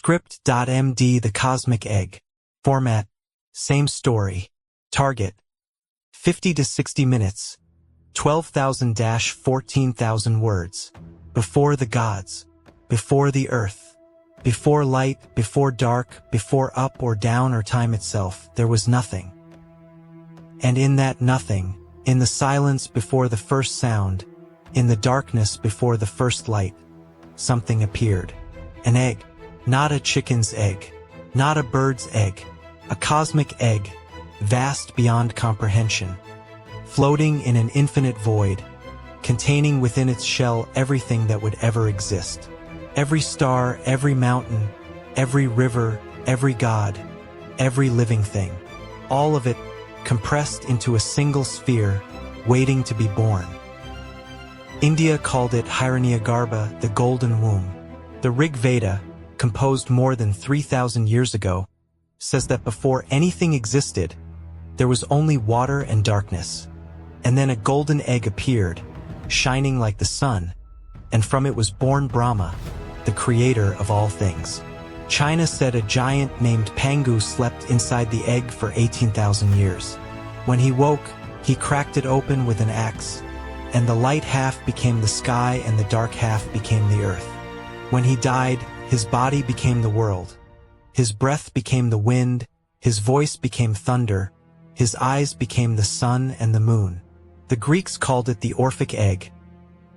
Script.md The Cosmic Egg. Format: same story. Target: 50 to 60 minutes. 12,000-14,000 words. Before the gods. Before the earth. Before light, before dark, before up or down or time itself, there was nothing. And in that nothing, in the silence before the first sound, in the darkness before the first light, something appeared. An egg. Not a chicken's egg. Not a bird's egg. A cosmic egg, vast beyond comprehension. Floating in an infinite void, containing within its shell everything that would ever exist. Every star, every mountain, every river, every god, every living thing. All of it compressed into a single sphere, waiting to be born. India called it Hiranyagarbha, the golden womb. The Rig Veda, composed more than 3,000 years ago, says that before anything existed, there was only water and darkness. And then a golden egg appeared, shining like the sun, and from it was born Brahma, the creator of all things. China said a giant named Pangu slept inside the egg for 18,000 years. When he woke, he cracked it open with an axe, and the light half became the sky and the dark half became the earth. When he died, his body became the world. His breath became the wind, his voice became thunder, his eyes became the sun and the moon. The Greeks called it the Orphic Egg,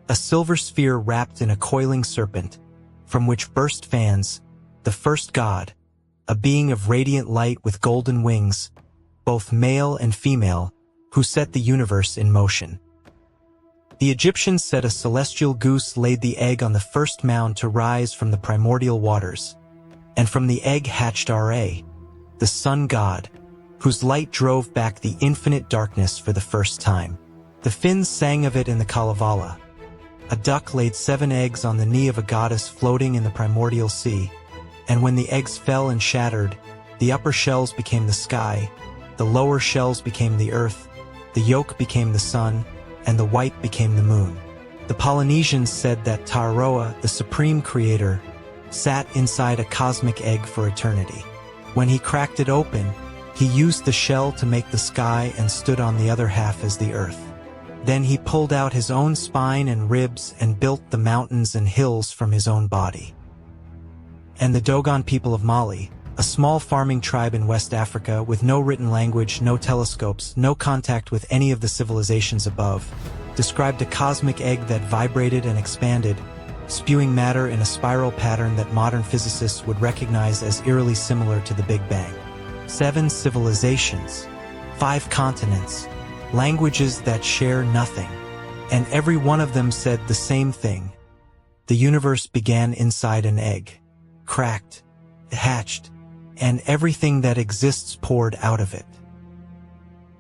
a silver sphere wrapped in a coiling serpent, from which burst fans, the first god, a being of radiant light with golden wings, both male and female, who set the universe in motion. The Egyptians said a celestial goose laid the egg on the first mound to rise from the primordial waters, and from the egg hatched Ra, the sun god, whose light drove back the infinite darkness for the first time. The Finns sang of it in the Kalevala. A duck laid 7 eggs on the knee of a goddess floating in the primordial sea, and when the eggs fell and shattered, the upper shells became the sky, the lower shells became the earth, the yolk became the sun, and the white became the moon. The Polynesians said that Tararoa, the supreme creator, sat inside a cosmic egg for eternity. When he cracked it open, he used the shell to make the sky and stood on the other half as the earth. Then he pulled out his own spine and ribs and built the mountains and hills from his own body. And the Dogon people of Mali, a small farming tribe in West Africa with no written language, no telescopes, no contact with any of the civilizations above, described a cosmic egg that vibrated and expanded, spewing matter in a spiral pattern that modern physicists would recognize as eerily similar to the Big Bang. 7 civilizations, 5 continents, languages that share nothing, and every one of them said the same thing. The universe began inside an egg, cracked, hatched, and everything that exists poured out of it.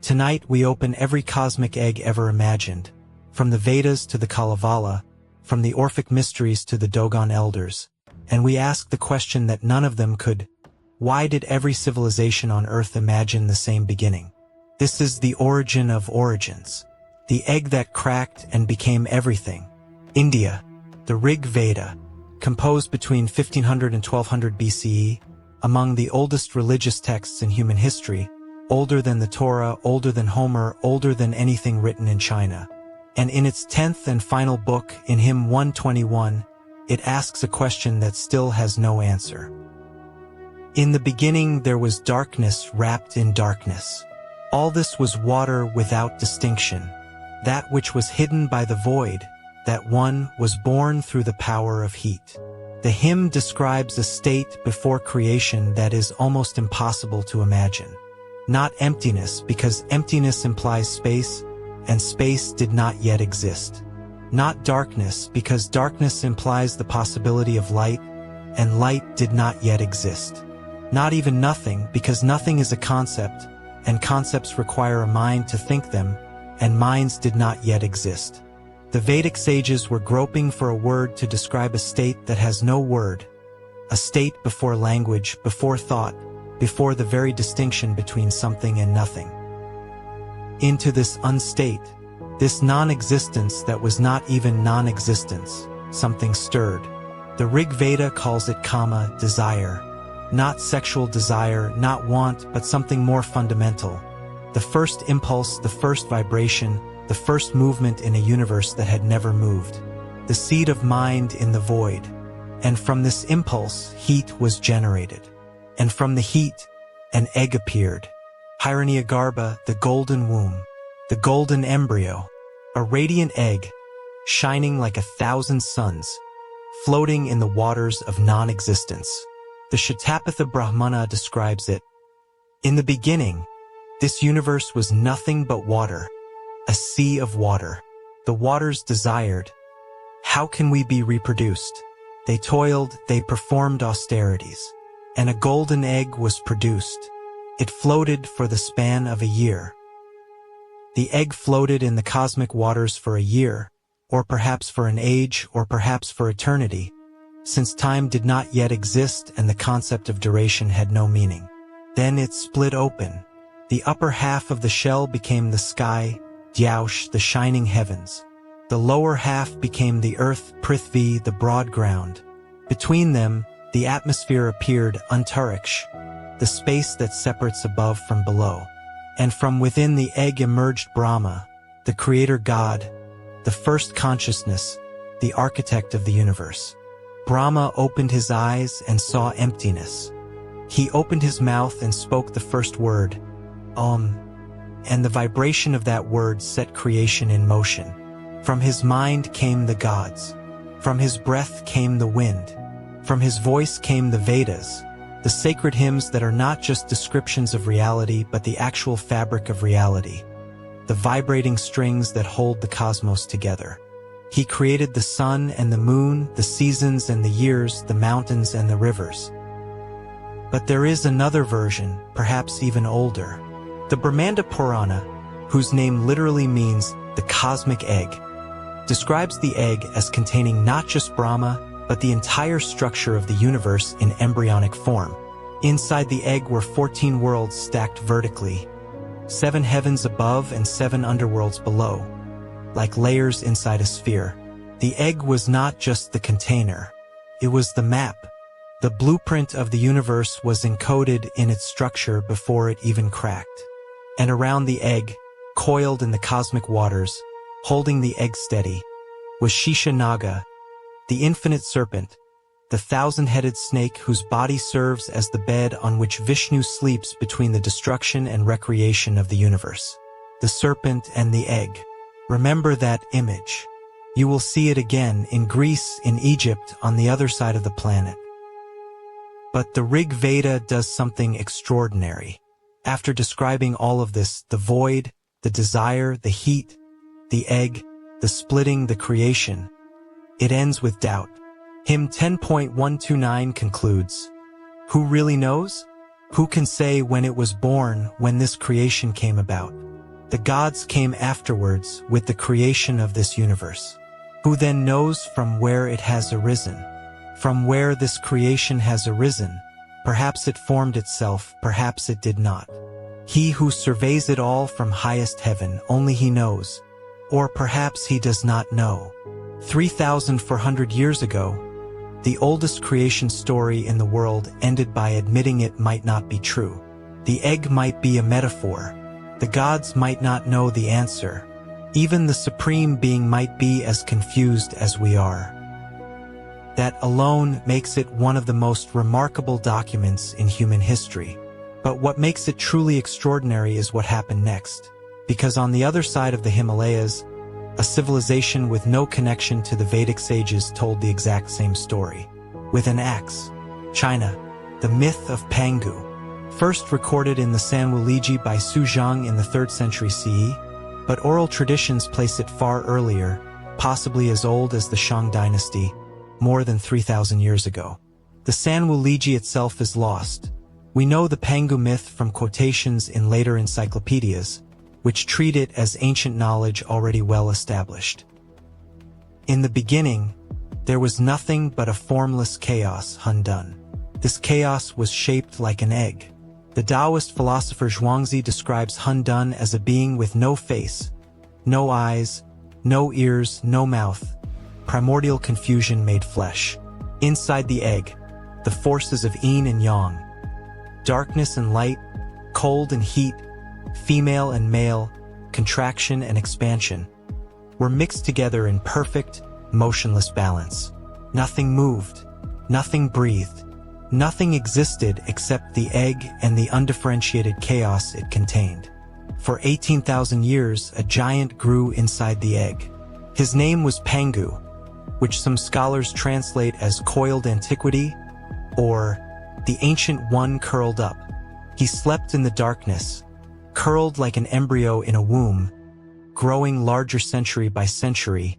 Tonight we open every cosmic egg ever imagined, from the Vedas to the Kalevala, from the Orphic mysteries to the Dogon elders, and we ask the question that none of them could: why did every civilization on Earth imagine the same beginning? This is the origin of origins, the egg that cracked and became everything. India, the Rig Veda, composed between 1500 and 1200 BCE, among the oldest religious texts in human history, older than the Torah, older than Homer, older than anything written in China. And in its 10th and final book, in Hymn 121, it asks a question that still has no answer. In the beginning there was darkness wrapped in darkness. All this was water without distinction. That which was hidden by the void, that one was born through the power of heat. The hymn describes a state before creation that is almost impossible to imagine. Not emptiness, because emptiness implies space, and space did not yet exist. Not darkness, because darkness implies the possibility of light, and light did not yet exist. Not even nothing, because nothing is a concept, and concepts require a mind to think them, and minds did not yet exist. The Vedic sages were groping for a word to describe a state that has no word, a state before language, before thought, before the very distinction between something and nothing. Into this unstate, this non-existence that was not even non-existence, something stirred. The Rig Veda calls it kama, desire. Not sexual desire, not want, but something more fundamental. The first impulse, the first vibration, the first movement in a universe that had never moved. The seed of mind in the void. And from this impulse, heat was generated. And from the heat, an egg appeared. Hiranyagarbha, the golden womb. The golden embryo. A radiant egg, shining like 1,000 suns, floating in the waters of non-existence. The Shatapatha Brahmana describes it. In the beginning, this universe was nothing but water, a sea of water. The waters desired, how can we be reproduced? They toiled, they performed austerities, and a golden egg was produced. It floated for the span of a year. The egg floated in the cosmic waters for a year, or perhaps for an age, or perhaps for eternity, since time did not yet exist and the concept of duration had no meaning. Then it split open. The upper half of the shell became the sky, Dyaush, the shining heavens. The lower half became the earth, Prithvi, the broad ground. Between them, the atmosphere appeared, Antariksh, the space that separates above from below. And from within the egg emerged Brahma, the creator God, the first consciousness, the architect of the universe. Brahma opened his eyes and saw emptiness. He opened his mouth and spoke the first word, Om, and the vibration of that word set creation in motion. From his mind came the gods. From his breath came the wind. From his voice came the Vedas, the sacred hymns that are not just descriptions of reality but the actual fabric of reality, the vibrating strings that hold the cosmos together. He created the sun and the moon, the seasons and the years, the mountains and the rivers. But there is another version, perhaps even older. The Brahmanda Purana, whose name literally means the cosmic egg, describes the egg as containing not just Brahma, but the entire structure of the universe in embryonic form. Inside the egg were 14 worlds stacked vertically, 7 heavens above and 7 underworlds below, like layers inside a sphere. The egg was not just the container, it was the map. The blueprint of the universe was encoded in its structure before it even cracked. And around the egg, coiled in the cosmic waters, holding the egg steady, was Shishanaga, the infinite serpent, the 1,000-headed snake whose body serves as the bed on which Vishnu sleeps between the destruction and recreation of the universe. The serpent and the egg. Remember that image. You will see it again in Greece, in Egypt, on the other side of the planet. But the Rig Veda does something extraordinary. After describing all of this, the void, the desire, the heat, the egg, the splitting, the creation, it ends with doubt. Hymn 10.129 concludes, who really knows? Who can say when it was born, when this creation came about? The gods came afterwards with the creation of this universe. Who then knows from where it has arisen? From where this creation has arisen? Perhaps it formed itself, perhaps it did not. He who surveys it all from highest heaven, only he knows. Or perhaps he does not know. 3,400 years ago, the oldest creation story in the world ended by admitting it might not be true. The egg might be a metaphor. The gods might not know the answer. Even the Supreme Being might be as confused as we are. That alone makes it one of the most remarkable documents in human history. But what makes it truly extraordinary is what happened next. Because on the other side of the Himalayas, a civilization with no connection to the Vedic sages told the exact same story. With an axe. China, the myth of Pangu, first recorded in the Sanwu-Liji by Su Zhang in the 3rd century CE, but oral traditions place it far earlier, possibly as old as the Shang dynasty, more than 3,000 years ago. The Sanwu-Liji itself is lost. We know the Pangu myth from quotations in later encyclopedias, which treat it as ancient knowledge already well established. In the beginning, there was nothing but a formless chaos, Hundun. This chaos was shaped like an egg. The Taoist philosopher Zhuangzi describes Hundun as a being with no face, no eyes, no ears, no mouth, primordial confusion made flesh. Inside the egg, the forces of yin and yang, darkness and light, cold and heat, female and male, contraction and expansion, were mixed together in perfect, motionless balance. Nothing moved, nothing breathed, nothing existed except the egg and the undifferentiated chaos it contained. For 18,000 years, a giant grew inside the egg. His name was Pangu, which some scholars translate as coiled antiquity, or the ancient one curled up. He slept in the darkness, curled like an embryo in a womb, growing larger century by century,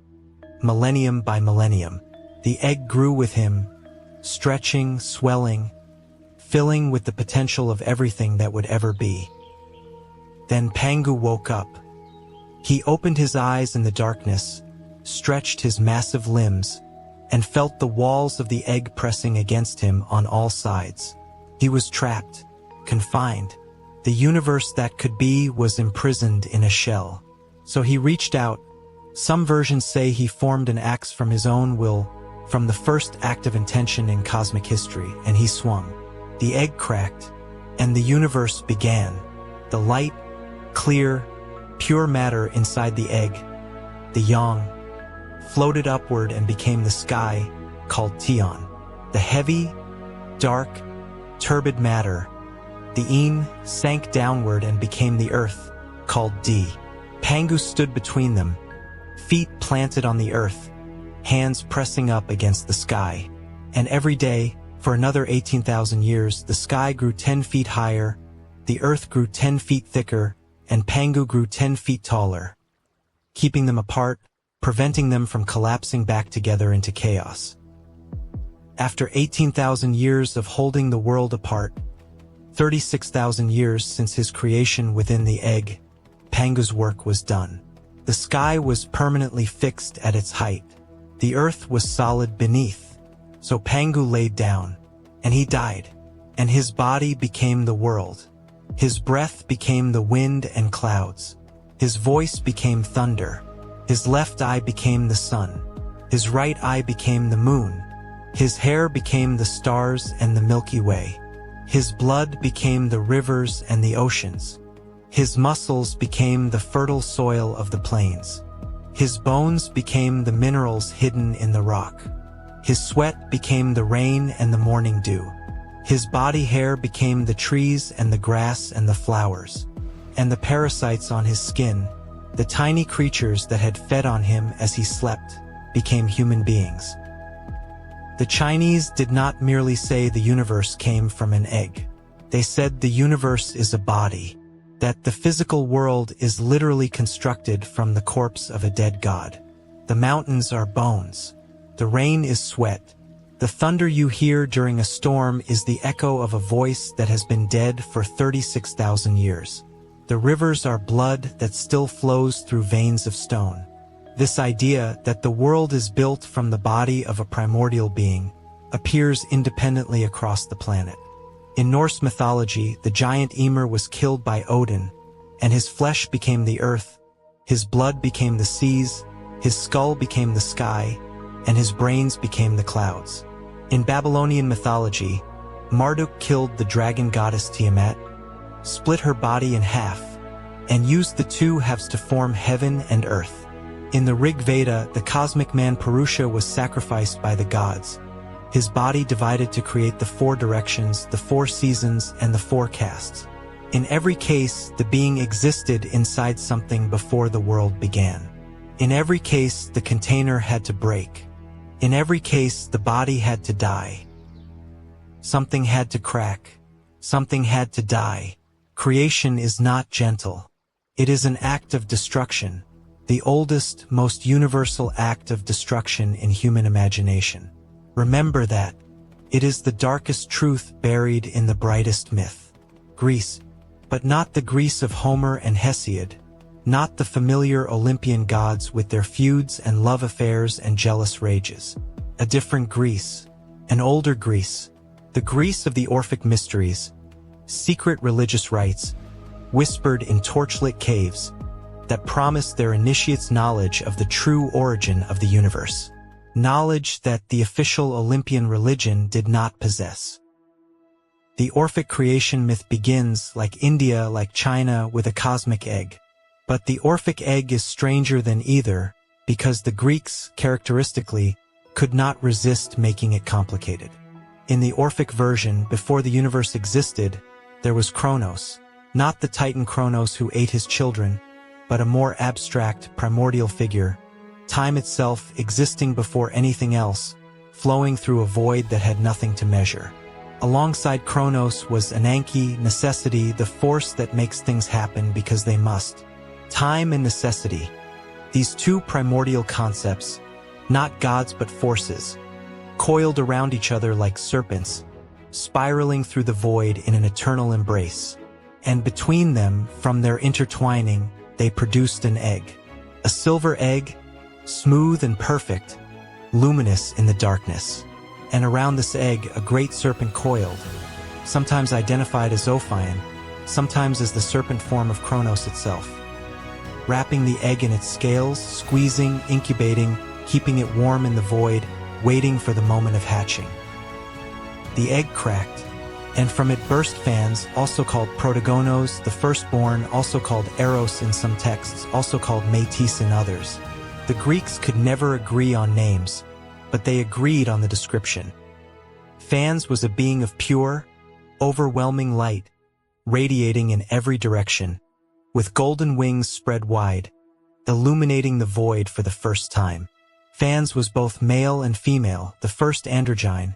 millennium by millennium. The egg grew with him, stretching, swelling, filling with the potential of everything that would ever be. Then Pangu woke up. He opened his eyes in the darkness, stretched his massive limbs, and felt the walls of the egg pressing against him on all sides. He was trapped, confined. The universe that could be was imprisoned in a shell. So he reached out. Some versions say he formed an axe from his own will, from the first act of intention in cosmic history, and he swung. The egg cracked, and the universe began. The light, clear, pure matter inside the egg, the yang, floated upward and became the sky, called Tian. The heavy, dark, turbid matter, the yin, sank downward and became the earth, called Di. Pangu stood between them, feet planted on the earth, hands pressing up against the sky. And every day, for another 18,000 years, the sky grew 10 feet higher, the earth grew 10 feet thicker, and Pangu grew 10 feet taller, keeping them apart, preventing them from collapsing back together into chaos. After 18,000 years of holding the world apart, 36,000 years since his creation within the egg, Pangu's work was done. The sky was permanently fixed at its height. The earth was solid beneath. So Pangu laid down, and he died, and his body became the world. His breath became the wind and clouds. His voice became thunder. His left eye became the sun. His right eye became the moon. His hair became the stars and the Milky Way. His blood became the rivers and the oceans. His muscles became the fertile soil of the plains. His bones became the minerals hidden in the rock. His sweat became the rain and the morning dew. His body hair became the trees and the grass and the flowers. And the parasites on his skin, the tiny creatures that had fed on him as he slept, became human beings. The Chinese did not merely say the universe came from an egg. They said the universe is a body, that the physical world is literally constructed from the corpse of a dead god. The mountains are bones. The rain is sweat. The thunder you hear during a storm is the echo of a voice that has been dead for 36,000 years. The rivers are blood that still flows through veins of stone. This idea that the world is built from the body of a primordial being appears independently across the planet. In Norse mythology, the giant Ymir was killed by Odin, and his flesh became the earth, his blood became the seas, his skull became the sky, and his brains became the clouds. In Babylonian mythology, Marduk killed the dragon goddess Tiamat, split her body in half, and used the two halves to form heaven and earth. In the Rig Veda, the cosmic man Purusha was sacrificed by the gods, his body divided to create the 4 directions, the 4 seasons, and the 4 castes. In every case, the being existed inside something before the world began. In every case, the container had to break. In every case, the body had to die. Something had to crack. Something had to die. Creation is not gentle. It is an act of destruction, the oldest, most universal act of destruction in human imagination. Remember that. It is the darkest truth buried in the brightest myth. Greece, but not the Greece of Homer and Hesiod, not the familiar Olympian gods with their feuds and love affairs and jealous rages. A different Greece, an older Greece, the Greece of the Orphic mysteries, secret religious rites, whispered in torchlit caves, that promised their initiates knowledge of the true origin of the universe. knowledge that the official Olympian religion did not possess. The Orphic creation myth begins, like India, like China, with a cosmic egg. But the Orphic egg is stranger than either, because the Greeks, characteristically, could not resist making it complicated. In the Orphic version, before the universe existed, there was Kronos, not the Titan Kronos who ate his children, but a more abstract, primordial figure, time itself existing before anything else, flowing through a void that had nothing to measure. Alongside Kronos was Ananke, necessity, the force that makes things happen because they must. Time and necessity. These two primordial concepts, not gods but forces, coiled around each other like serpents, spiraling through the void in an eternal embrace. And between them, from their intertwining, they produced an egg. A silver egg, smooth and perfect, luminous in the darkness. And around this egg, a great serpent coiled, sometimes identified as Ophion, sometimes as the serpent form of Kronos itself. Wrapping the egg in its scales, squeezing, incubating, keeping it warm in the void, waiting for the moment of hatching. The egg cracked, and from it burst fans, also called protogonos, the firstborn, also called eros in some texts, also called metis in others. The Greeks could never agree on names, but they agreed on the description. Fans was a being of pure, overwhelming light, radiating in every direction, with golden wings spread wide, illuminating the void for the first time. Fans was both male and female, the first androgyne,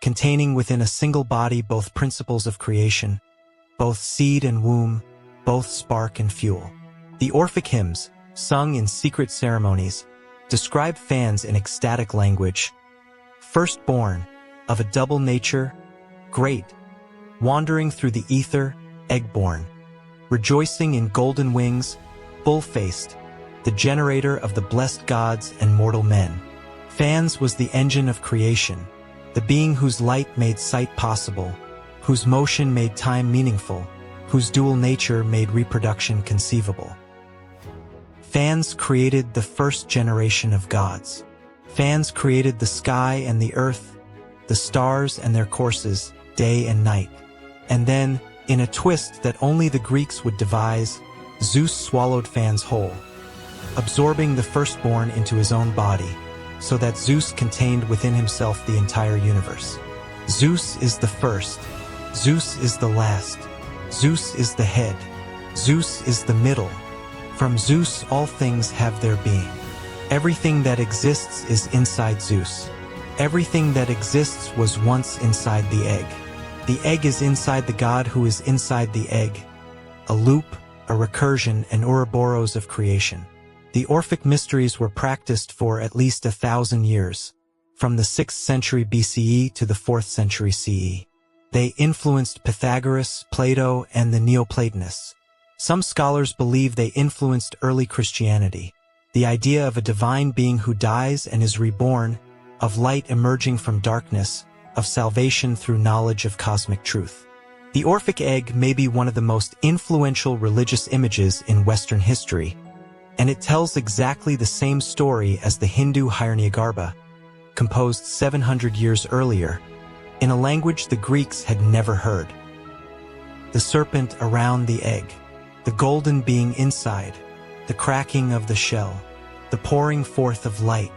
containing within a single body both principles of creation, both seed and womb, both spark and fuel. The Orphic hymns, sung in secret ceremonies, describe fans in ecstatic language. Firstborn, of a double nature, great, wandering through the ether, egg-born, rejoicing in golden wings, bull-faced, the generator of the blessed gods and mortal men. Fans was the engine of creation, the being whose light made sight possible, whose motion made time meaningful, whose dual nature made reproduction conceivable. Fans created the first generation of gods. Fans created the sky and the earth, the stars and their courses, day and night. And then, in a twist that only the Greeks would devise, Zeus swallowed Fans whole, absorbing the firstborn into his own body, so that Zeus contained within himself the entire universe. Zeus is the first. Zeus is the last. Zeus is the head. Zeus is the middle. From Zeus all things have their being. Everything that exists is inside Zeus. Everything that exists was once inside the egg. The egg is inside the god who is inside the egg. A loop, a recursion, and Ouroboros of creation. The Orphic mysteries were practiced for at least 1,000 years, from the 6th century BCE to the 4th century CE. They influenced Pythagoras, Plato, and the Neoplatonists. Some scholars believe they influenced early Christianity. The idea of a divine being who dies and is reborn, of light emerging from darkness, of salvation through knowledge of cosmic truth. The Orphic egg may be one of the most influential religious images in Western history, and it tells exactly the same story as the Hindu Hiranyagarbha, composed 700 years earlier, in a language the Greeks had never heard. The serpent around the egg, the golden being inside, the cracking of the shell, the pouring forth of light.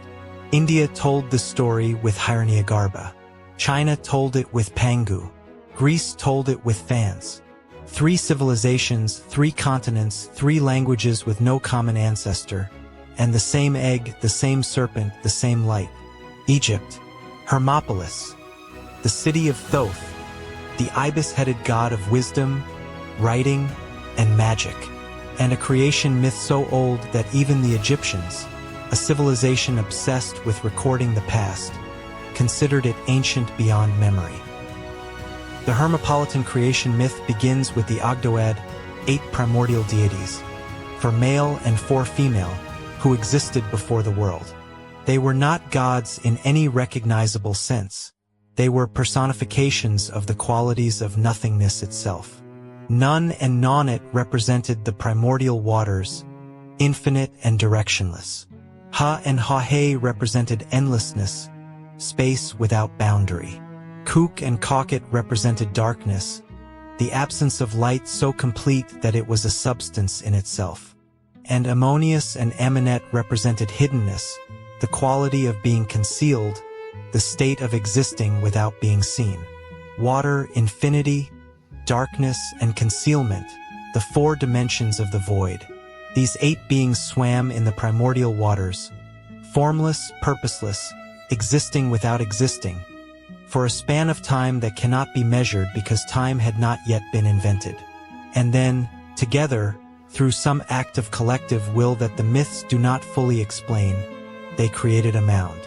India told the story with Hiranyagarbha. China told it with Pangu. Greece told it with Fans. 3 civilizations, 3 continents, 3 languages with no common ancestor, and the same egg, the same serpent, the same light. Egypt, Hermopolis, the city of Thoth, the ibis-headed god of wisdom, writing, and magic, and a creation myth so old that even the Egyptians, a civilization obsessed with recording the past, considered it ancient beyond memory. The Hermopolitan creation myth begins with the Ogdoad, 8 primordial deities, 4 male and 4 female, who existed before the world. They were not gods in any recognizable sense. They were personifications of the qualities of nothingness itself. Nun and Nonet represented the primordial waters, infinite and directionless. Ha and Ha-He represented endlessness, space without boundary. Kuk and Kakit represented darkness, the absence of light so complete that it was a substance in itself. And Ammonius and Aminet represented hiddenness, the quality of being concealed, the state of existing without being seen. Water, infinity, darkness, and concealment, the four dimensions of the void. These 8 beings swam in the primordial waters, formless, purposeless, existing without existing, for a span of time that cannot be measured because time had not yet been invented. And then, together, through some act of collective will that the myths do not fully explain, they created a mound.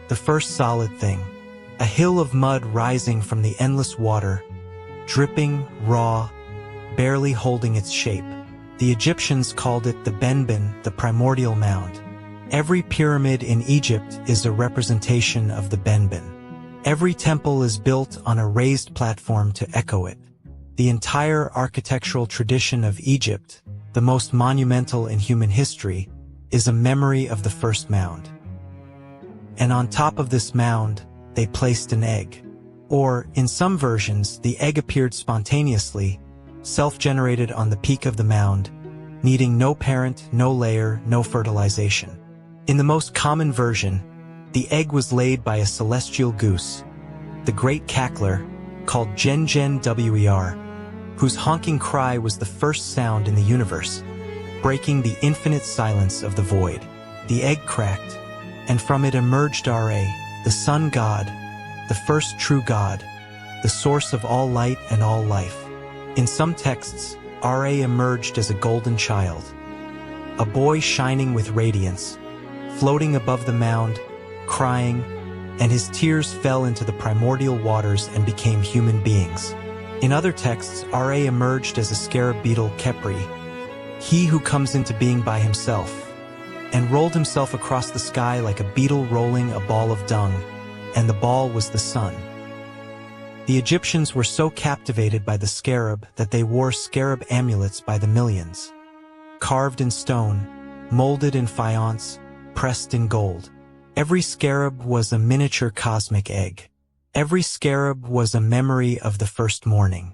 The first solid thing. A hill of mud rising from the endless water, dripping, raw, barely holding its shape. The Egyptians called it the Benben, the primordial mound. Every pyramid in Egypt is a representation of the Benben. Every temple is built on a raised platform to echo it. The entire architectural tradition of Egypt, the most monumental in human history, is a memory of the first mound. And on top of this mound, they placed an egg. Or, in some versions, the egg appeared spontaneously, self-generated on the peak of the mound, needing no parent, no layer, no fertilization. In the most common version, the egg was laid by a celestial goose, the great cackler, called Gen Wer, whose honking cry was the first sound in the universe, breaking the infinite silence of the void. The egg cracked, and from it emerged Ra, the sun god, the first true god, the source of all light and all life. In some texts, Ra emerged as a golden child, a boy shining with radiance, floating above the mound, crying, and his tears fell into the primordial waters and became human beings. In other texts, Ra emerged as a scarab beetle Khepri, he who comes into being by himself, and rolled himself across the sky like a beetle rolling a ball of dung, and the ball was the sun. The Egyptians were so captivated by the scarab that they wore scarab amulets by the millions, carved in stone, molded in faience, pressed in gold. Every scarab was a miniature cosmic egg. Every scarab was a memory of the first morning.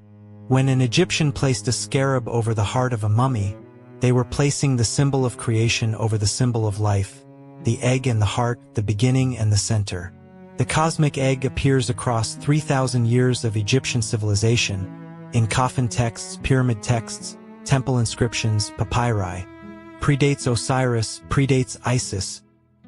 When an Egyptian placed a scarab over the heart of a mummy, they were placing the symbol of creation over the symbol of life, the egg and the heart, the beginning and the center. The cosmic egg appears across 3,000 years of Egyptian civilization, in coffin texts, pyramid texts, temple inscriptions, papyri. Predates Osiris, predates Isis,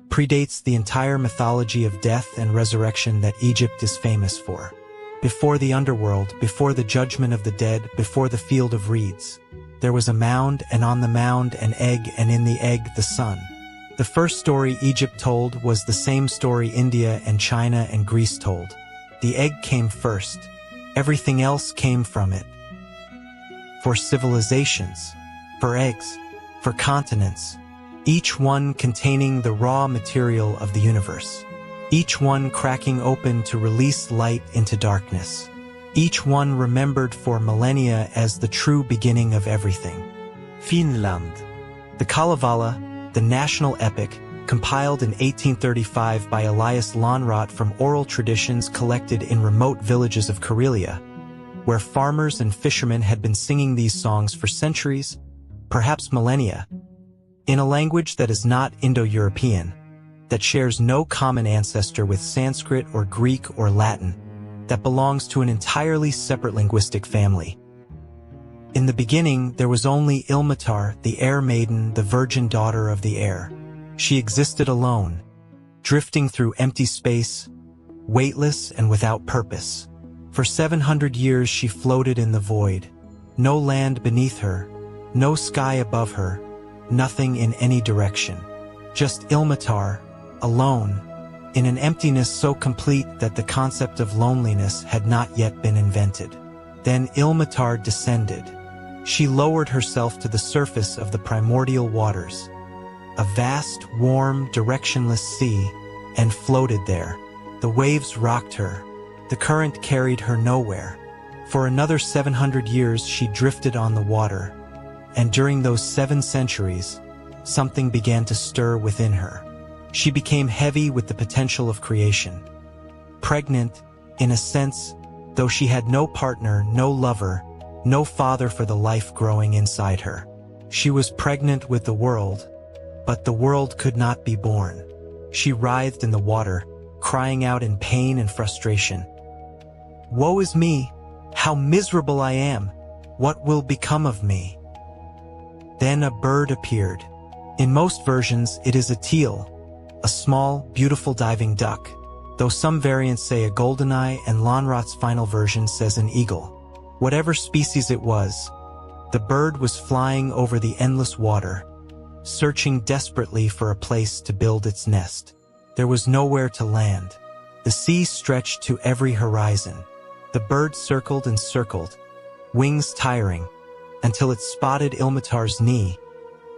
predates the entire mythology of death and resurrection that Egypt is famous for. Before the underworld, before the judgment of the dead, before the field of reeds, there was a mound, and on the mound an egg, and in the egg the sun. The first story Egypt told was the same story India and China and Greece told. The egg came first. Everything else came from it. For civilizations, for eggs, for continents, each one containing the raw material of the universe, each one cracking open to release light into darkness, each one remembered for millennia as the true beginning of everything. Finland. The Kalevala, the national epic, compiled in 1835 by Elias Lönnrot from oral traditions collected in remote villages of Karelia, where farmers and fishermen had been singing these songs for centuries, perhaps millennia, in a language that is not Indo-European, that shares no common ancestor with Sanskrit or Greek or Latin, that belongs to an entirely separate linguistic family. In the beginning, there was only Ilmatar, the air maiden, the virgin daughter of the air. She existed alone, drifting through empty space, weightless and without purpose. For 700 years she floated in the void, no land beneath her, no sky above her, nothing in any direction. Just Ilmatar, alone, in an emptiness so complete that the concept of loneliness had not yet been invented. Then Ilmatar descended. She lowered herself to the surface of the primordial waters, a vast, warm, directionless sea, and floated there. The waves rocked her. The current carried her nowhere. For another 700 years she drifted on the water, and during those 7 centuries, something began to stir within her. She became heavy with the potential of creation. Pregnant, in a sense, though she had no partner, no lover, no father for the life growing inside her. She was pregnant with the world, but the world could not be born. She writhed in the water, crying out in pain and frustration. "Woe is me! How miserable I am! What will become of me?" Then a bird appeared. In most versions, it is a teal, a small, beautiful diving duck, though some variants say a goldeneye and Lonrot's final version says an eagle. Whatever species it was, the bird was flying over the endless water, searching desperately for a place to build its nest. There was nowhere to land. The sea stretched to every horizon. The bird circled and circled, wings tiring, until it spotted Ilmatar's knee,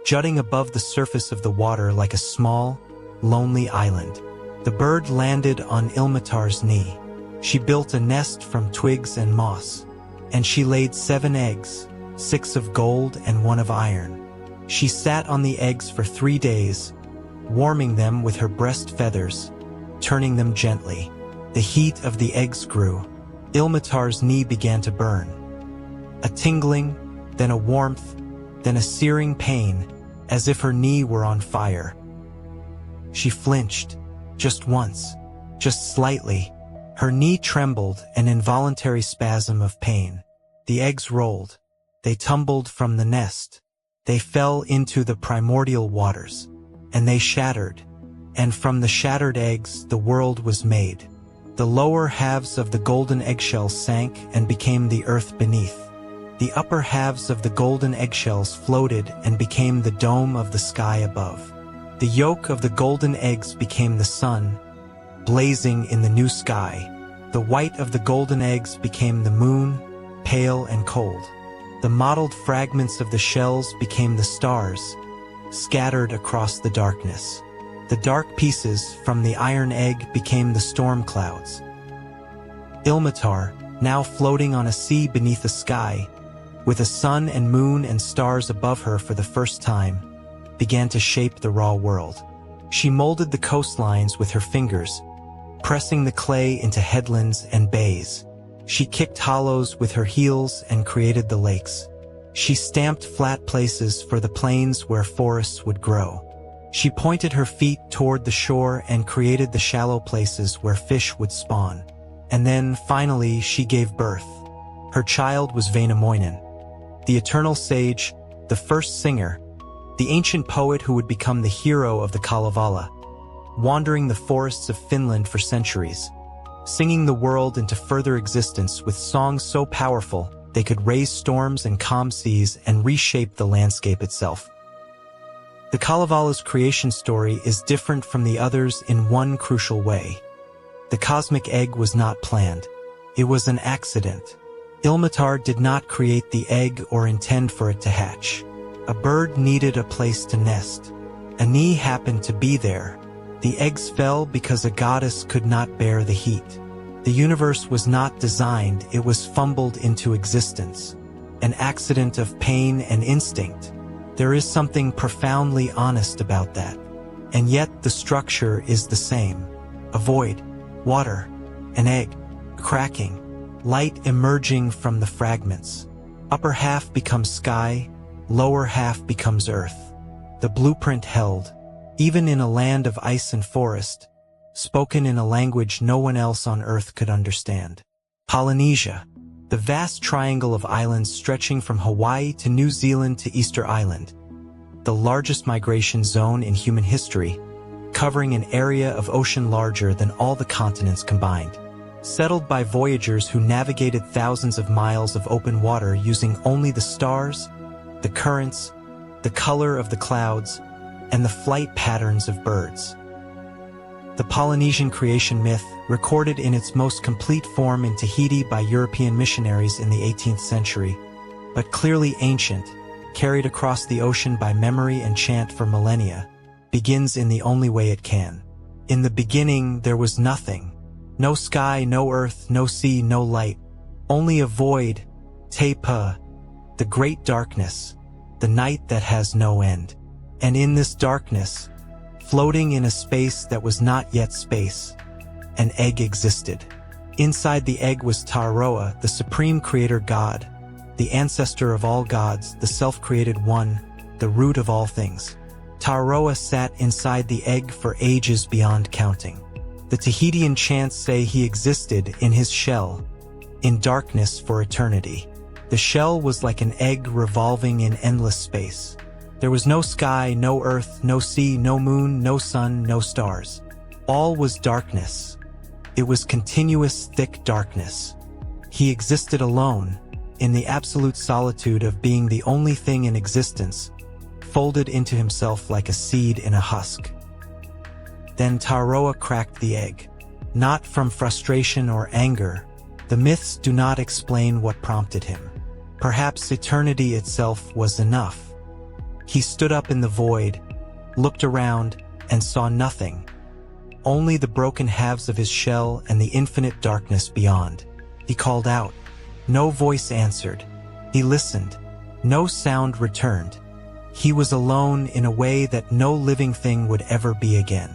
jutting above the surface of the water like a small, lonely island. The bird landed on Ilmatar's knee. She built a nest from twigs and moss, and she laid 7 eggs, 6 of gold and 1 of iron. She sat on the eggs for 3 days, warming them with her breast feathers, turning them gently. The heat of the eggs grew. Ilmatar's knee began to burn. A tingling, then a warmth, then a searing pain, as if her knee were on fire. She flinched, just once, just slightly. Her knee trembled, an involuntary spasm of pain. The eggs rolled. They tumbled from the nest. They fell into the primordial waters, and they shattered. And from the shattered eggs, the world was made. The lower halves of the golden eggshells sank and became the earth beneath. The upper halves of the golden eggshells floated and became the dome of the sky above. The yolk of the golden eggs became the sun, blazing in the new sky. The white of the golden eggs became the moon, pale and cold. The mottled fragments of the shells became the stars, scattered across the darkness. The dark pieces from the iron egg became the storm clouds. Ilmatar, now floating on a sea beneath the sky, with a sun and moon and stars above her for the first time, began to shape the raw world. She molded the coastlines with her fingers, pressing the clay into headlands and bays. She kicked hollows with her heels and created the lakes. She stamped flat places for the plains where forests would grow. She pointed her feet toward the shore and created the shallow places where fish would spawn. And then, finally, she gave birth. Her child was Wainamoinen, the eternal sage, the first singer, the ancient poet who would become the hero of the Kalevala, wandering the forests of Finland for centuries, singing the world into further existence with songs so powerful they could raise storms and calm seas and reshape the landscape itself. The Kalevala's creation story is different from the others in one crucial way. The cosmic egg was not planned. It was an accident. Ilmatar did not create the egg or intend for it to hatch. A bird needed a place to nest. A knee happened to be there. The eggs fell because a goddess could not bear the heat. The universe was not designed, it was fumbled into existence. An accident of pain and instinct. There is something profoundly honest about that. And yet the structure is the same. A void, water, an egg, cracking, light emerging from the fragments. Upper half becomes sky, lower half becomes earth. The blueprint held, even in a land of ice and forest, spoken in a language no one else on earth could understand. Polynesia, the vast triangle of islands stretching from Hawaii to New Zealand to Easter Island, the largest migration zone in human history, covering an area of ocean larger than all the continents combined. Settled by voyagers who navigated thousands of miles of open water using only the stars, the currents, the color of the clouds, and the flight patterns of birds. The Polynesian creation myth, recorded in its most complete form in Tahiti by European missionaries in the 18th century, but clearly ancient, carried across the ocean by memory and chant for millennia, begins in the only way it can. In the beginning there was nothing. No sky, no earth, no sea, no light. Only a void, Tepa, the great darkness, the night that has no end. And in this darkness, floating in a space that was not yet space. An egg existed. Inside the egg was Tararoa, the supreme creator god, the ancestor of all gods, the self-created one, the root of all things. Tararoa sat inside the egg for ages beyond counting. The Tahitian chants say he existed in his shell, in darkness for eternity. The shell was like an egg revolving in endless space. There was no sky, no earth, no sea, no moon, no sun, no stars. All was darkness. It was continuous, thick darkness. He existed alone, in the absolute solitude of being the only thing in existence, folded into himself like a seed in a husk. Then Tararoa cracked the egg. Not from frustration or anger. The myths do not explain what prompted him. Perhaps eternity itself was enough. He stood up in the void, looked around, and saw nothing. Only the broken halves of his shell and the infinite darkness beyond. He called out. No voice answered. He listened. No sound returned. He was alone in a way that no living thing would ever be again.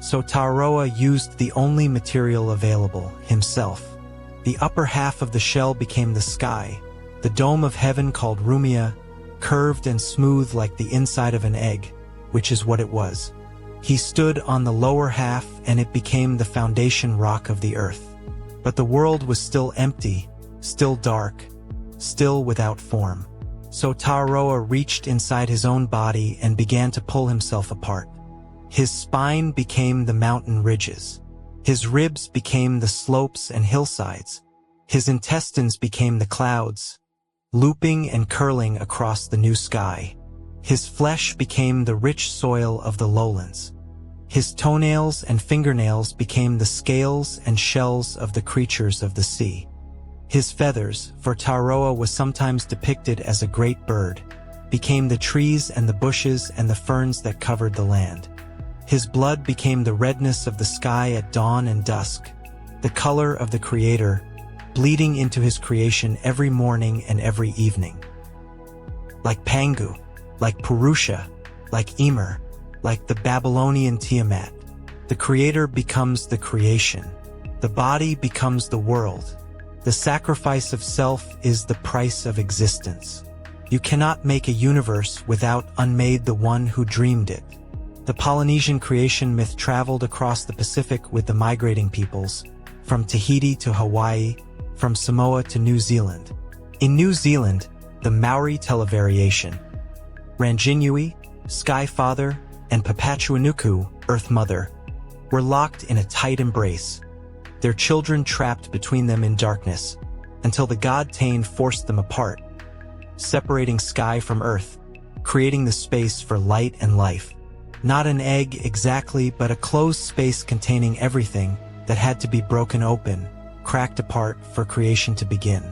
So Tararoa used the only material available, himself. The upper half of the shell became the sky, the dome of heaven called Rumia, curved and smooth like the inside of an egg, which is what it was. He stood on the lower half and it became the foundation rock of the earth. But the world was still empty, still dark, still without form. So Tararoa reached inside his own body and began to pull himself apart. His spine became the mountain ridges. His ribs became the slopes and hillsides. His intestines became the clouds, looping and curling across the new sky. His flesh became the rich soil of the lowlands. His toenails and fingernails became the scales and shells of the creatures of the sea. His feathers, for Tararoa was sometimes depicted as a great bird, became the trees and the bushes and the ferns that covered the land. His blood became the redness of the sky at dawn and dusk, the color of the Creator, bleeding into his creation every morning and every evening. Like Pangu, like Purusha, like Emer, like the Babylonian Tiamat, the Creator becomes the creation. The body becomes the world. The sacrifice of self is the price of existence. You cannot make a universe without unmade the one who dreamed it. The Polynesian creation myth traveled across the Pacific with the migrating peoples, from Tahiti to Hawaii, from Samoa to New Zealand. In New Zealand, the Maori tell a variation. Ranginui, Sky Father, and Papachuanuku, Earth Mother, were locked in a tight embrace, their children trapped between them in darkness, until the god Tane forced them apart, separating sky from earth, creating the space for light and life. Not an egg exactly, but a closed space containing everything that had to be broken open, cracked apart for creation to begin.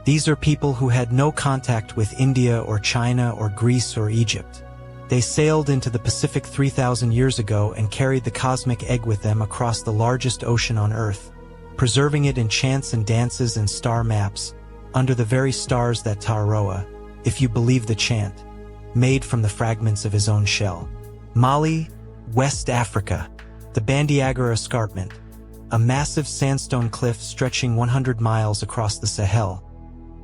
These are people who had no contact with India or China or Greece or Egypt. They sailed into the Pacific 3,000 years ago and carried the cosmic egg with them across the largest ocean on Earth, preserving it in chants and dances and star maps, under the very stars that Tararoa, if you believe the chant, made from the fragments of his own shell. Mali, West Africa, the Bandiagara Escarpment, a massive sandstone cliff stretching 100 miles across the Sahel,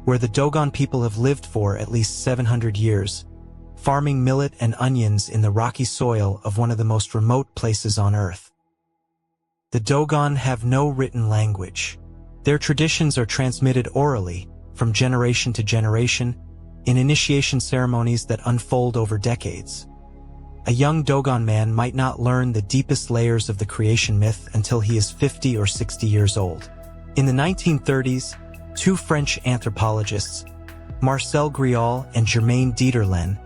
where the Dogon people have lived for at least 700 years, farming millet and onions in the rocky soil of one of the most remote places on Earth. The Dogon have no written language. Their traditions are transmitted orally, from generation to generation, in initiation ceremonies that unfold over decades. A young Dogon man might not learn the deepest layers of the creation myth until he is 50 or 60 years old. In the 1930s, two French anthropologists, Marcel Griaule and Germaine Dieterlen,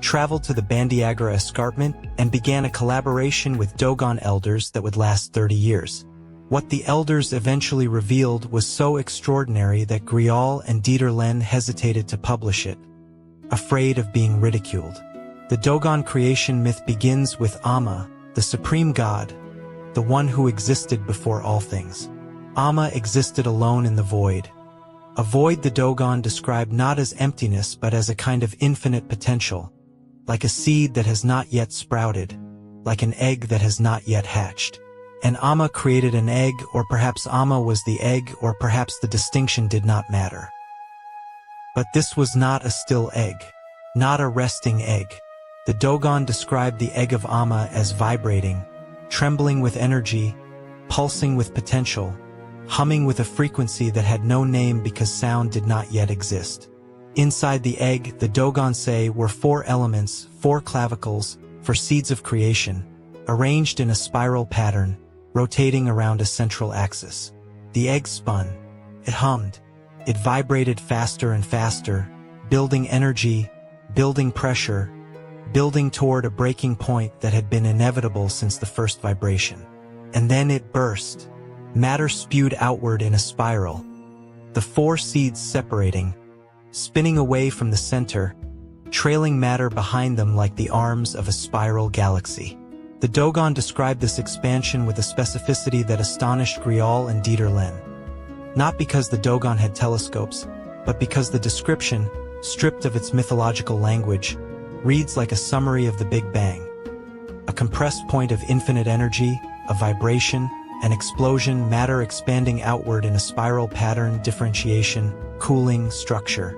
traveled to the Bandiagara Escarpment and began a collaboration with Dogon elders that would last 30 years. What the elders eventually revealed was so extraordinary that Griaule and Dieterlen hesitated to publish it, afraid of being ridiculed. The Dogon creation myth begins with Amma, the supreme god, the one who existed before all things. Amma existed alone in the void. A void the Dogon described not as emptiness but as a kind of infinite potential, like a seed that has not yet sprouted, like an egg that has not yet hatched. And Amma created an egg, or perhaps Amma was the egg, or perhaps the distinction did not matter. But this was not a still egg, not a resting egg. The Dogon described the egg of Amma as vibrating, trembling with energy, pulsing with potential, humming with a frequency that had no name because sound did not yet exist. Inside the egg, the Dogon say, were 4 elements, 4 clavicles, for seeds of creation, arranged in a spiral pattern, rotating around a central axis. The egg spun. It hummed. It vibrated faster and faster, building energy, building pressure, building toward a breaking point that had been inevitable since the first vibration. And then it burst. Matter spewed outward in a spiral. The 4 seeds separating, spinning away from the center, trailing matter behind them like the arms of a spiral galaxy. The Dogon described this expansion with a specificity that astonished Grial and Dieter Len. Not because the Dogon had telescopes, but because the description, stripped of its mythological language, reads like a summary of the Big Bang. A compressed point of infinite energy, a vibration, an explosion, matter expanding outward in a spiral pattern, differentiation, cooling, structure.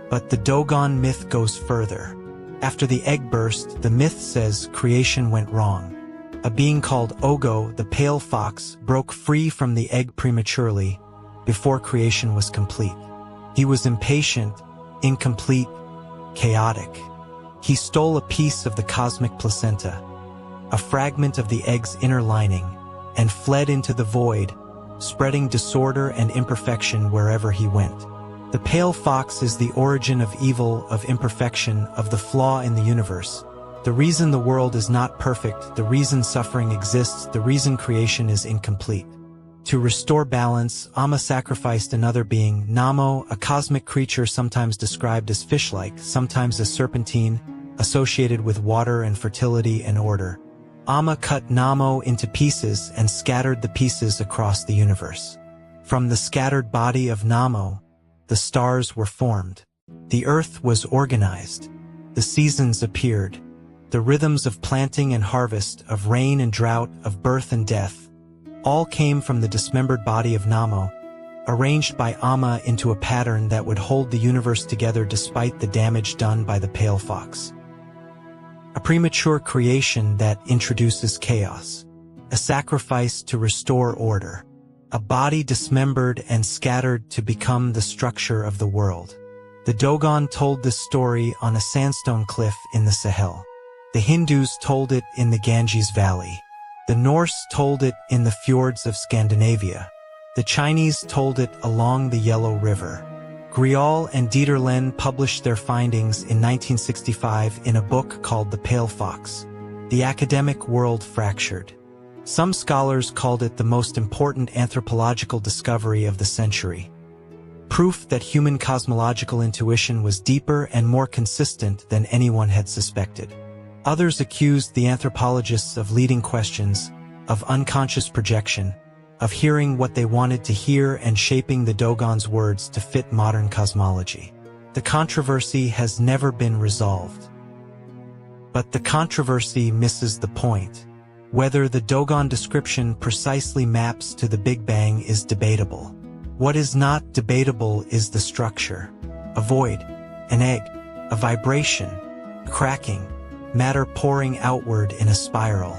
But the Dogon myth goes further. After the egg burst, the myth says creation went wrong. A being called Ogo, the pale fox, broke free from the egg prematurely, before creation was complete. He was impatient, incomplete, chaotic. He stole a piece of the cosmic placenta, a fragment of the egg's inner lining, and fled into the void, spreading disorder and imperfection wherever he went. The pale fox is the origin of evil, of imperfection, of the flaw in the universe. The reason the world is not perfect, the reason suffering exists, the reason creation is incomplete. To restore balance, Amma sacrificed another being, Namo, a cosmic creature sometimes described as fish-like, sometimes as serpentine, associated with water and fertility and order. Amma cut Namo into pieces and scattered the pieces across the universe. From the scattered body of Namo, the stars were formed. The earth was organized. The seasons appeared. The rhythms of planting and harvest, of rain and drought, of birth and death, all came from the dismembered body of Namo, arranged by Amma into a pattern that would hold the universe together despite the damage done by the pale fox. A premature creation that introduces chaos. A sacrifice to restore order. A body dismembered and scattered to become the structure of the world. The Dogon told this story on a sandstone cliff in the Sahel. The Hindus told it in the Ganges Valley. The Norse told it in the fjords of Scandinavia. The Chinese told it along the Yellow River. Grial and Dieter Len published their findings in 1965 in a book called The Pale Fox. The academic world fractured. Some scholars called it the most important anthropological discovery of the century. Proof that human cosmological intuition was deeper and more consistent than anyone had suspected. Others accused the anthropologists of leading questions, of unconscious projection, of hearing what they wanted to hear and shaping the Dogon's words to fit modern cosmology. The controversy has never been resolved. But the controversy misses the point. Whether the Dogon description precisely maps to the Big Bang is debatable. What is not debatable is the structure. A void, an egg, a vibration, cracking, matter pouring outward in a spiral,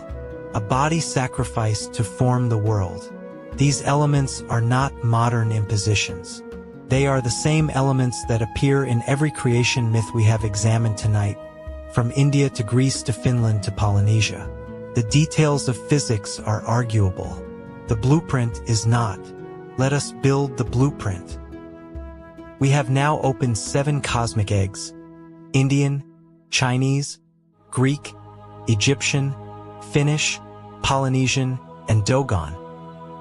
a body sacrificed to form the world. These elements are not modern impositions. They are the same elements that appear in every creation myth we have examined tonight, from India to Greece to Finland to Polynesia. The details of physics are arguable. The blueprint is not. Let us build the blueprint. We have now opened 7 cosmic eggs: Indian, Chinese, Greek, Egyptian, Finnish, Polynesian, and Dogon,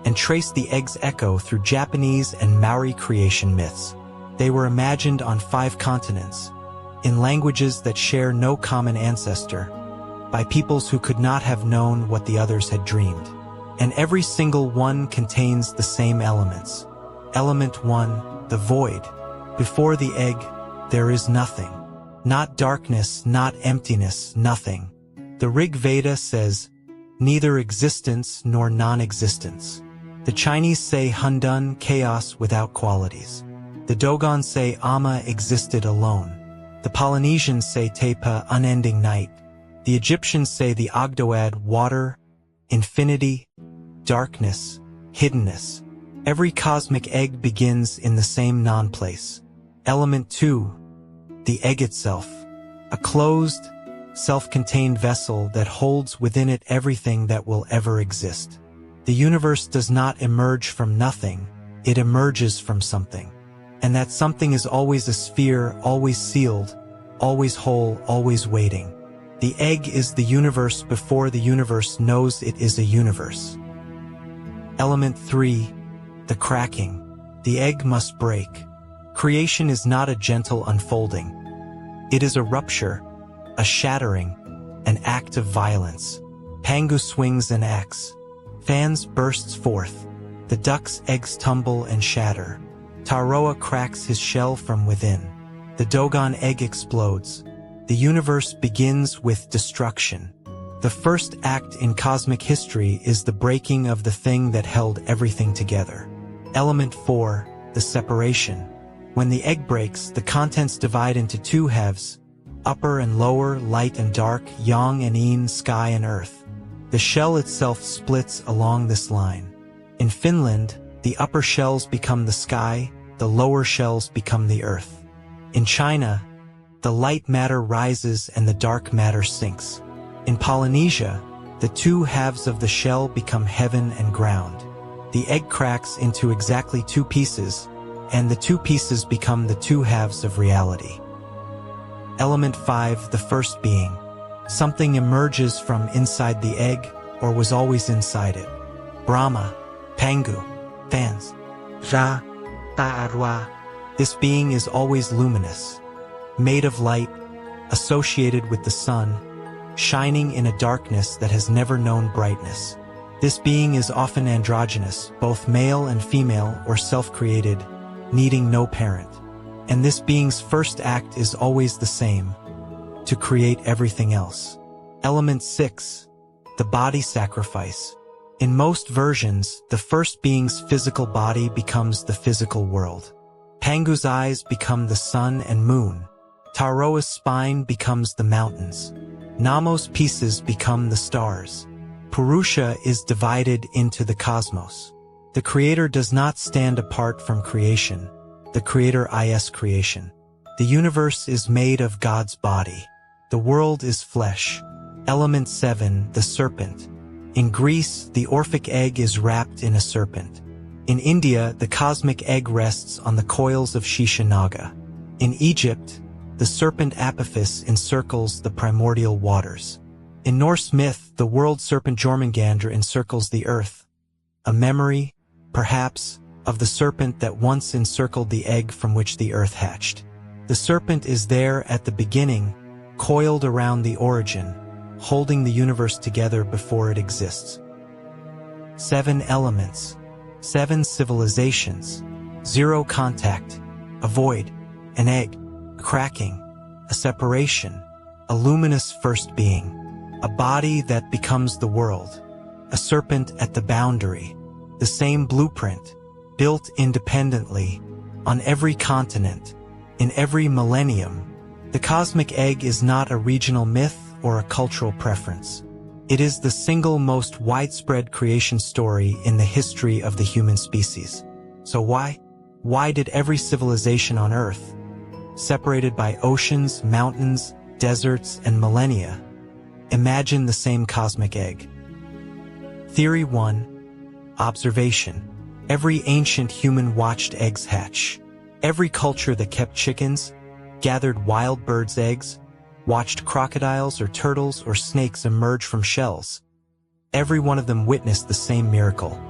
and traced the egg's echo through Japanese and Maori creation myths. They were imagined on 5 continents, in languages that share no common ancestor, by peoples who could not have known what the others had dreamed. And every single one contains the same elements. Element 1, the void. Before the egg, there is nothing. Not darkness, not emptiness, nothing. The Rig Veda says, neither existence nor non-existence. The Chinese say Hundun, chaos without qualities. The Dogon say Amma existed alone. The Polynesians say Tepa, unending night. The Egyptians say the Ogdoad, water, infinity, darkness, hiddenness. Every cosmic egg begins in the same non-place. Element 2, the egg itself. A closed, self-contained vessel that holds within it everything that will ever exist. The universe does not emerge from nothing, it emerges from something. And that something is always a sphere, always sealed, always whole, always waiting. The egg is the universe before the universe knows it is a universe. Element 3, the cracking. The egg must break. Creation is not a gentle unfolding. It is a rupture, a shattering, an act of violence. Pangu swings an axe. Fans bursts forth. The duck's eggs tumble and shatter. Taroa cracks his shell from within. The Dogon egg explodes. The universe begins with destruction. The first act in cosmic history is the breaking of the thing that held everything together. Element 4, the separation. When the egg breaks, the contents divide into two halves, upper and lower, light and dark, yang and yin, sky and earth. The shell itself splits along this line. In Finland, the upper shells become the sky, the lower shells become the earth. In China, the light matter rises and the dark matter sinks. In Polynesia, the two halves of the shell become heaven and ground. The egg cracks into exactly two pieces, and the two pieces become the two halves of reality. Element 5, the first being. Something emerges from inside the egg, or was always inside it. Brahma, Pangu, fans. Ja, Ta'arwa. This being is always luminous, made of light, associated with the sun, shining in a darkness that has never known brightness. This being is often androgynous, both male and female or self-created, needing no parent. And this being's first act is always the same, to create everything else. Element 6, the body sacrifice. In most versions, the first being's physical body becomes the physical world. Pangu's eyes become the sun and moon. Taroa's spine becomes the mountains. Namo's pieces become the stars. Purusha is divided into the cosmos. The Creator does not stand apart from creation. The Creator is creation. The universe is made of God's body. The world is flesh. Element 7, the serpent. In Greece, the Orphic Egg is wrapped in a serpent. In India, the cosmic egg rests on the coils of Shishanaga. In Egypt, the serpent Apophis encircles the primordial waters. In Norse myth, the world serpent Jormungandr encircles the earth, a memory, perhaps, of the serpent that once encircled the egg from which the earth hatched. The serpent is there at the beginning, coiled around the origin, holding the universe together before it exists. 7 elements, 7 civilizations, 0 contact, a void, an egg, cracking, a separation, a luminous first being, a body that becomes the world, a serpent at the boundary, the same blueprint, built independently, on every continent, in every millennium. The cosmic egg is not a regional myth or a cultural preference. It is the single most widespread creation story in the history of the human species. So why? Why did every civilization on Earth, separated by oceans, mountains, deserts, and millennia, imagine the same cosmic egg? Theory 1. Observation. Every ancient human watched eggs hatch. Every culture that kept chickens, gathered wild birds' eggs, watched crocodiles or turtles or snakes emerge from shells. Every one of them witnessed the same miracle.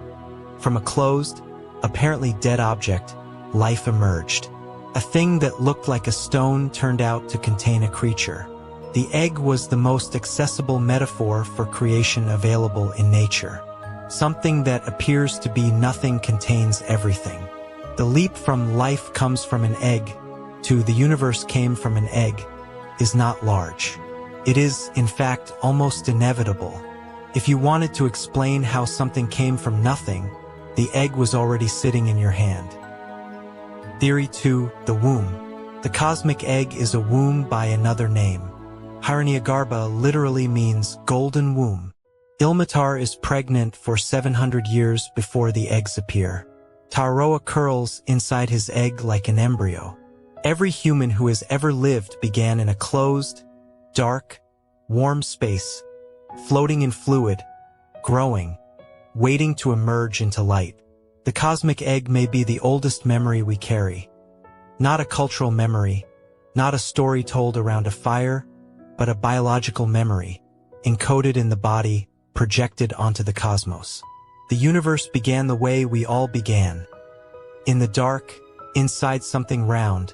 From a closed, apparently dead object, life emerged. A thing that looked like a stone turned out to contain a creature. The egg was the most accessible metaphor for creation available in nature. Something that appears to be nothing contains everything. The leap from life comes from an egg to the universe came from an egg is not large. It is, in fact, almost inevitable. If you wanted to explain how something came from nothing, the egg was already sitting in your hand. Theory 2. The womb. The cosmic egg is a womb by another name. Hiranyagarbha literally means golden womb. Ilmatar is pregnant for 700 years before the eggs appear. Tauroa curls inside his egg like an embryo. Every human who has ever lived began in a closed, dark, warm space, floating in fluid, growing, waiting to emerge into light. The cosmic egg may be the oldest memory we carry. Not a cultural memory, not a story told around a fire, but a biological memory, encoded in the body, projected onto the cosmos. The universe began the way we all began. In the dark, inside something round,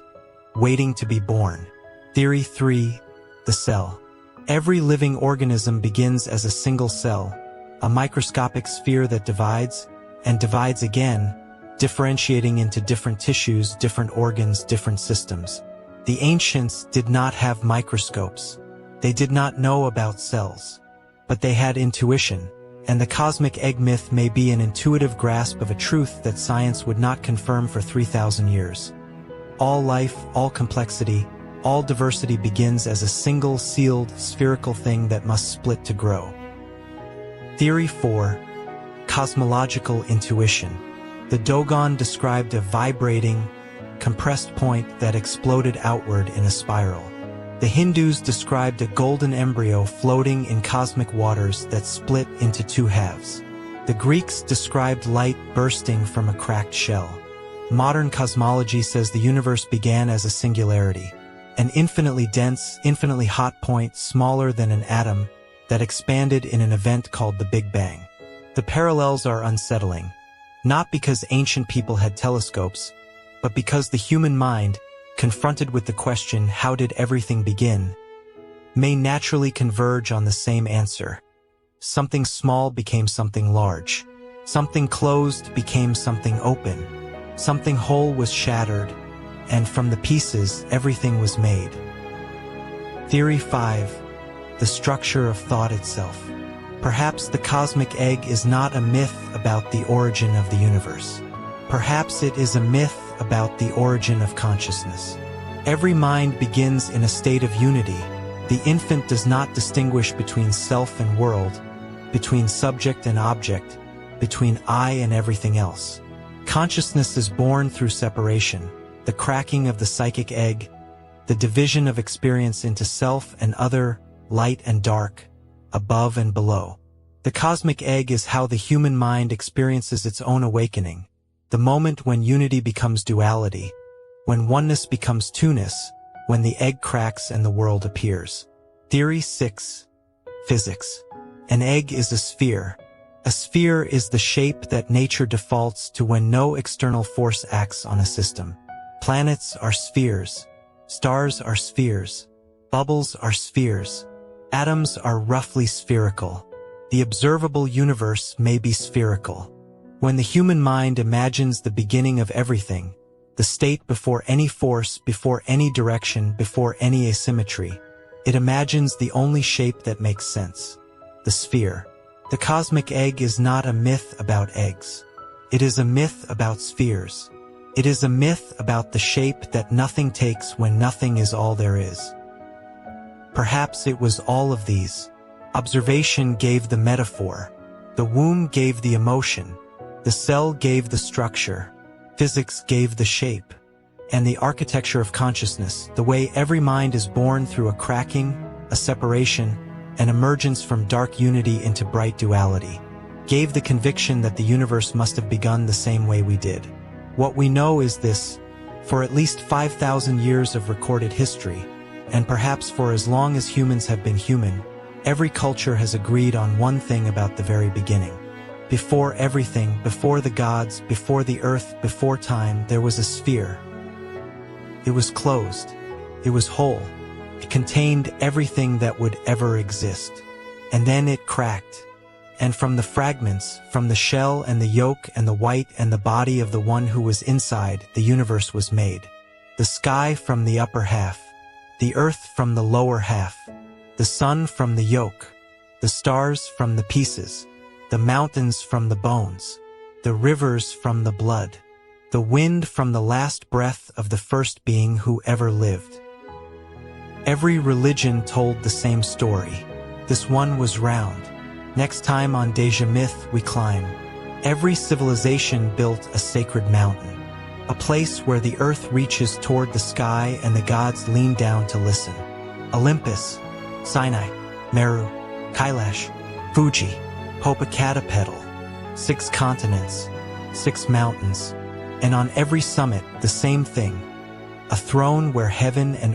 waiting to be born. Theory 3. The cell. Every living organism begins as a single cell, a microscopic sphere that divides, and divides again, differentiating into different tissues, different organs, different systems. The ancients did not have microscopes. They did not know about cells. But they had intuition, and the cosmic egg myth may be an intuitive grasp of a truth that science would not confirm for 3,000 years. All life, all complexity, all diversity begins as a single, sealed, spherical thing that must split to grow. Theory 4. Cosmological intuition. The Dogon described a vibrating, compressed point that exploded outward in a spiral. The Hindus described a golden embryo floating in cosmic waters that split into two halves. The Greeks described light bursting from a cracked shell. Modern cosmology says the universe began as a singularity, an infinitely dense, infinitely hot point smaller than an atom that expanded in an event called the Big Bang. The parallels are unsettling, not because ancient people had telescopes, but because the human mind, confronted with the question, how did everything begin, may naturally converge on the same answer. Something small became something large. Something closed became something open. Something whole was shattered, and from the pieces, everything was made. Theory 5. The structure of thought itself. Perhaps the cosmic egg is not a myth about the origin of the universe. Perhaps it is a myth about the origin of consciousness. Every mind begins in a state of unity. The infant does not distinguish between self and world, between subject and object, between I and everything else. Consciousness is born through separation, the cracking of the psychic egg, the division of experience into self and other, light and dark, above and below. The cosmic egg is how the human mind experiences its own awakening, the moment when unity becomes duality, when oneness becomes two-ness, when the egg cracks and the world appears. Theory 6. Physics. An egg is a sphere. A sphere is the shape that nature defaults to when no external force acts on a system. Planets are spheres. Stars are spheres. Bubbles are spheres. Atoms are roughly spherical. The observable universe may be spherical. When the human mind imagines the beginning of everything, the state before any force, before any direction, before any asymmetry, it imagines the only shape that makes sense, the sphere. The cosmic egg is not a myth about eggs. It is a myth about spheres. It is a myth about the shape that nothing takes when nothing is all there is. Perhaps it was all of these. Observation gave the metaphor. The womb gave the emotion. The cell gave the structure. Physics gave the shape. And the architecture of consciousness, the way every mind is born through a cracking, a separation, an emergence from dark unity into bright duality, gave the conviction that the universe must have begun the same way we did. What we know is this: for at least 5,000 years of recorded history, and perhaps for as long as humans have been human, every culture has agreed on one thing about the very beginning. Before everything, before the gods, before the earth, before time, there was a sphere. It was closed. It was whole. It contained everything that would ever exist. And then it cracked. And from the fragments, from the shell and the yolk and the white and the body of the one who was inside, the universe was made. The sky from the upper half. The earth from the lower half. the sun from the yolk, the stars from the pieces, the mountains from the bones, the rivers from the blood, the wind from the last breath of the first being who ever lived. Every religion told the same story. This one was round. Next time on Deja Myth we climb. Every civilization built a sacred mountain, a place where the earth reaches toward the sky and the gods lean down to listen. Olympus, Sinai, Meru, Kailash, Fuji, Popocatépetl, 6 continents, 6 mountains, and on every summit the same thing, a throne where heaven and earth